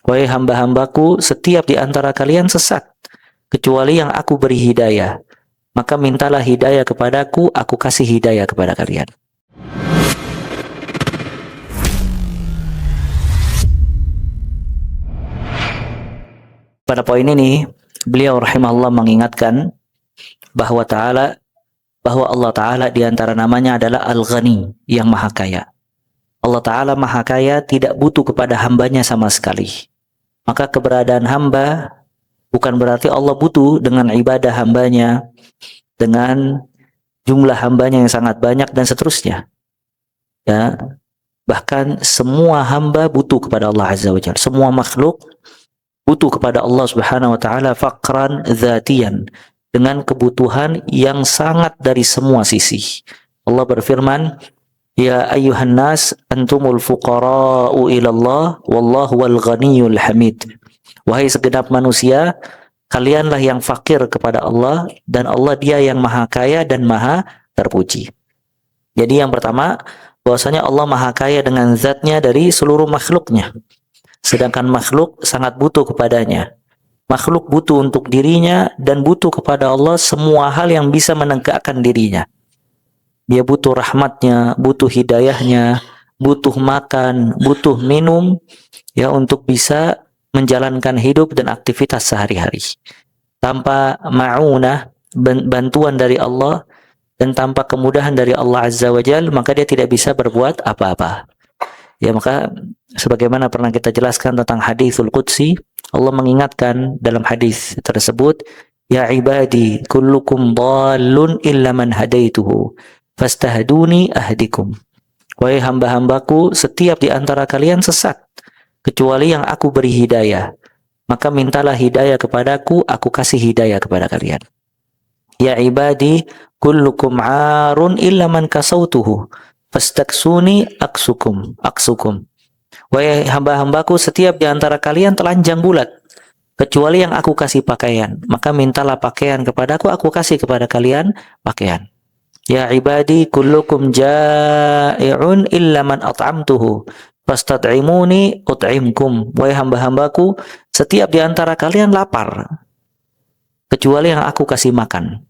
Wahai hamba-hambaku, setiap di antara kalian sesat, kecuali yang aku beri hidayah. Maka mintalah hidayah kepadaku, aku kasih hidayah kepada kalian. Pada poin ini, beliau rahimahullah mengingatkan bahwa Allah Ta'ala di antara namanya adalah Al-Ghani, yang maha kaya. Allah Ta'ala maha kaya, tidak butuh kepada hambanya sama sekali. Maka keberadaan hamba bukan berarti Allah butuh dengan ibadah hambanya, dengan jumlah hambanya yang sangat banyak dan seterusnya. Ya, bahkan semua hamba butuh kepada Allah Azza wa Jalla. Semua makhluk butuh kepada Allah Subhanahu wa taala faqran dzatiyan, dengan kebutuhan yang sangat dari semua sisi. Allah berfirman, "Ya ayyuhan nas antumul fuqara'u ila Allah wallahu wal ghaniyyul hamid." Wahai segenap manusia, kalianlah yang fakir kepada Allah, dan Allah dia yang maha kaya dan maha terpuji. Jadi yang pertama, bahwasanya Allah maha kaya dengan zatnya dari seluruh makhluknya. Sedangkan makhluk sangat butuh kepadanya. Makhluk butuh untuk dirinya dan butuh kepada Allah semua hal yang bisa menegakkan dirinya. Dia butuh rahmatnya, butuh hidayahnya, butuh makan, butuh minum, ya, untuk bisa menjalankan hidup dan aktivitas sehari-hari. Tanpa ma'unah, bantuan dari Allah, dan tanpa kemudahan dari Allah Azza wa Jalla, maka dia tidak bisa berbuat apa-apa. Ya, maka sebagaimana pernah kita jelaskan tentang haditsul qudsi, Allah mengingatkan dalam hadis tersebut, "Ya ibadi, kullukum dhallun illa man hadaituhu, fastahduni ahdikum." Wahai hamba-hambaku, setiap di antara kalian sesat, kecuali yang aku beri hidayah. Maka mintalah hidayah kepadaku, aku kasih hidayah kepada kalian. Ya ibadi, kullukum 'arun illa man kasautuhu, fastaksuni aksukum. Wahai hamba-hambaku, setiap di antara kalian telanjang bulat, kecuali yang aku kasih pakaian. Maka mintalah pakaian kepadaku, aku kasih kepada kalian pakaian. Ya ibadi, kullukum ja'i'un illa man at'amtuhu, fastad'imuni ut'imkum. Wahai hamba-hambaku, setiap di antara kalian lapar, kecuali yang aku kasih makan.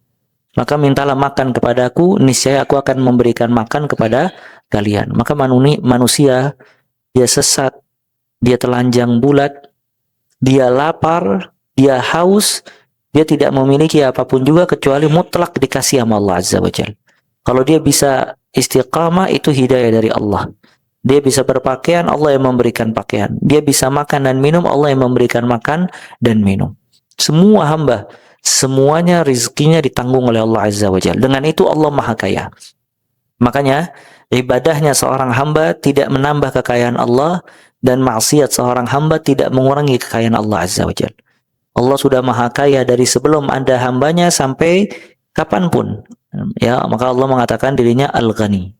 Maka mintalah makan kepadaku, niscaya aku akan memberikan makan kepada kalian. Maka manusia, dia sesat, dia telanjang bulat, dia lapar, dia haus, dia tidak memiliki apapun juga kecuali mutlak dikasih sama Allah Azza wa Jalla. Kalau dia bisa istiqamah, itu hidayah dari Allah. Dia bisa berpakaian, Allah yang memberikan pakaian. Dia bisa makan dan minum, Allah yang memberikan makan dan minum. Semua hamba, semuanya rizkinya ditanggung oleh Allah Azza wa Jalla. Dengan itu Allah maha kaya. Makanya ibadahnya seorang hamba tidak menambah kekayaan Allah, dan maksiat seorang hamba tidak mengurangi kekayaan Allah Azza wa Jalla. Allah sudah maha kaya dari sebelum ada hambanya sampai kapanpun. Ya, maka Allah mengatakan dirinya Al-Ghani.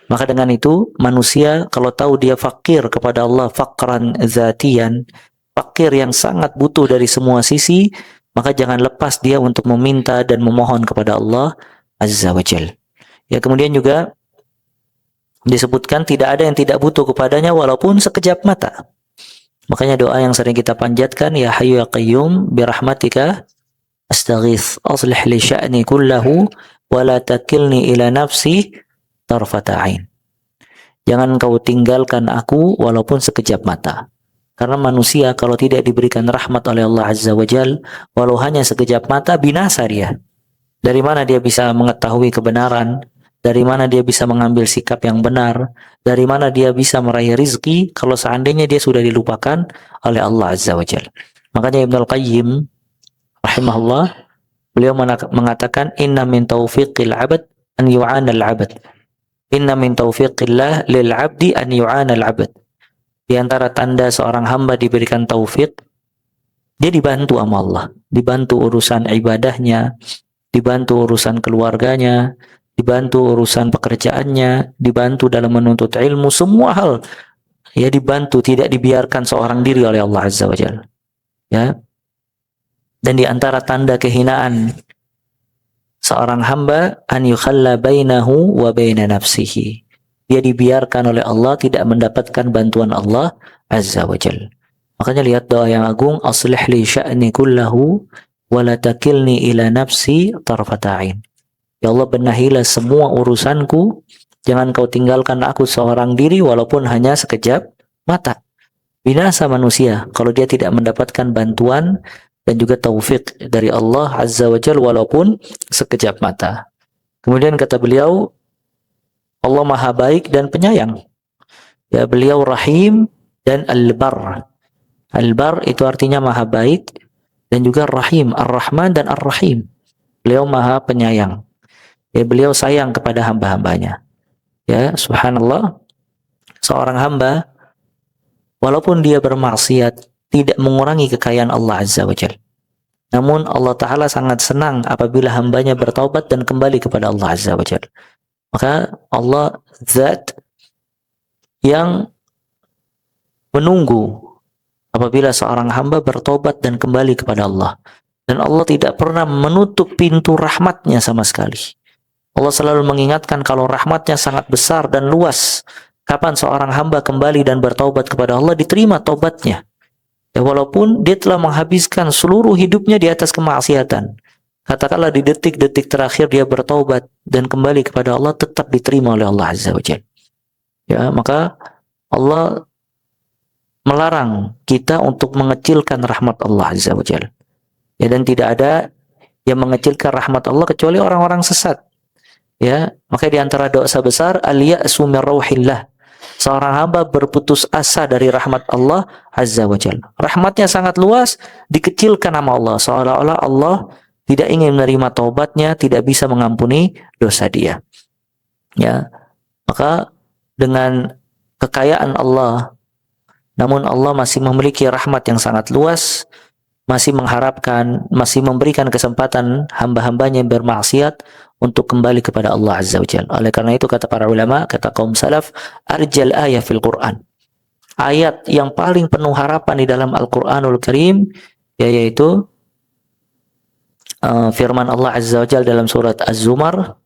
Maka dengan itu manusia kalau tahu dia fakir kepada Allah, faqran zatiyan, fakir yang sangat butuh dari semua sisi, maka jangan lepas dia untuk meminta dan memohon kepada Allah Azza wa Jalla. Ya, kemudian juga disebutkan tidak ada yang tidak butuh kepadanya walaupun sekejap mata. Makanya doa yang sering kita panjatkan, ya Hayyu ya Qayyum birahmatika astaghits aslih li sya'ni kullahu wa la takilni ila nafsi tarfata ain. Jangan kau tinggalkan aku walaupun sekejap mata. Karena manusia kalau tidak diberikan rahmat oleh Allah Azza wa Jal, walau hanya sekejap mata, binasa dia. Dari mana dia bisa mengetahui kebenaran? Dari mana dia bisa mengambil sikap yang benar? Dari mana dia bisa meraih rizki kalau seandainya dia sudah dilupakan oleh Allah Azza wa Jal? Makanya Ibnul Qayyim rahimahullah, beliau mengatakan, inna min taufiqil abad an yu'ana al-abad. Inna min taufiqillah lil abdi an yu'ana al-abad. Di antara tanda seorang hamba diberikan taufik, dia dibantu sama Allah, dibantu urusan ibadahnya, dibantu urusan keluarganya, dibantu urusan pekerjaannya, dibantu dalam menuntut ilmu, semua hal ya dibantu, tidak dibiarkan seorang diri oleh Allah Azza wa Jalla. Ya. Dan di antara tanda kehinaan seorang hamba, an yukhalla bainahu wa baina nafsihi. Dia dibiarkan oleh Allah, tidak mendapatkan bantuan Allah Azza wa Jalla. Makanya lihat doa yang agung, aslih li sya'ni kullahu wa la takilni ila nafsi tarfata ain. Ya Allah, benahilah semua urusanku, jangan kau tinggalkan aku seorang diri walaupun hanya sekejap mata. Binasa manusia kalau dia tidak mendapatkan bantuan dan juga taufik dari Allah Azza wa Jalla walaupun sekejap mata. Kemudian kata beliau, Allah Maha Baik dan Penyayang. Ya, beliau Rahim dan Al-Bar. Al-Bar itu artinya Maha Baik dan juga Rahim, Ar-Rahman dan Ar-Rahim. Beliau Maha Penyayang. Ya, beliau sayang kepada hamba-hambanya. Ya, subhanallah. Seorang hamba walaupun dia bermaksiat tidak mengurangi kekayaan Allah Azza wa Jalla. Namun Allah Ta'ala sangat senang apabila hambanya bertaubat dan kembali kepada Allah Azza wa Jalla. Maka Allah Zat yang menunggu apabila seorang hamba bertobat dan kembali kepada Allah. Dan Allah tidak pernah menutup pintu rahmatnya sama sekali. Allah selalu mengingatkan kalau rahmatnya sangat besar dan luas. Kapan seorang hamba kembali dan bertaubat kepada Allah, diterima taubatnya. Ya, walaupun dia telah menghabiskan seluruh hidupnya di atas kemaksiatan. Katakanlah di detik-detik terakhir dia bertaubat dan kembali kepada Allah, tetap diterima oleh Allah Azza wa Jalla. Ya, maka Allah melarang kita untuk mengecilkan rahmat Allah Azza wa Jalla. Ya, dan tidak ada yang mengecilkan rahmat Allah kecuali orang-orang sesat. Ya, maka di antara dosa besar al-ya'su min rauhillah. Seorang hamba berputus asa dari rahmat Allah Azza wa Jalla. Rahmatnya sangat luas, dikecilkan nama Allah, seolah-olah Allah tidak ingin menerima taubatnya, tidak bisa mengampuni dosa dia. Ya, maka dengan kekayaan Allah, namun Allah masih memiliki rahmat yang sangat luas, masih mengharapkan, masih memberikan kesempatan hamba-hambanya yang bermaksiat untuk kembali kepada Allah Azza wa Jalla. Oleh karena itu kata para ulama, kata kaum salaf, arjal ayat fil Quran. Ayat yang paling penuh harapan di dalam Al-Quranul Karim, yaitu firman Allah Azza wa Jalla dalam surat Az-Zumar,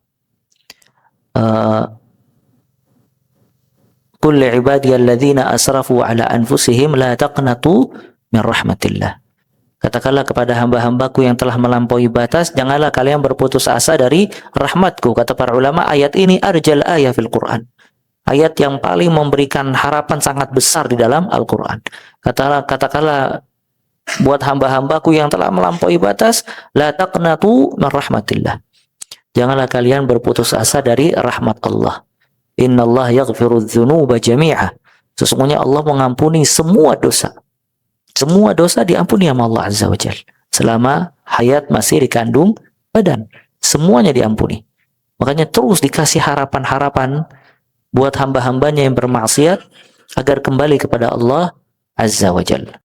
Qul li'ibadiyalladzina asrafu ala anfusihim la taqnatu min rahmatillah. Katakanlah kepada hamba-hambaku yang telah melampaui batas, janganlah kalian berputus asa dari rahmatku. Kata para ulama, ayat ini arjal ayat fil Quran. Ayat yang paling memberikan harapan sangat besar di dalam Al-Quran. Katakanlah buat hamba-hambaku yang telah melampaui batas, la taqnatu min rahmatillah. Janganlah kalian berputus asa dari rahmat Allah. Innallaha yaghfiru dzunuba jami'a. Sesungguhnya Allah mengampuni semua dosa. Semua dosa diampuni sama Allah Azza wa Jalla. Selama hayat masih dikandung badan, semuanya diampuni. Makanya terus dikasih harapan-harapan buat hamba-hambanya yang bermaksiat agar kembali kepada Allah Azza wa Jalla.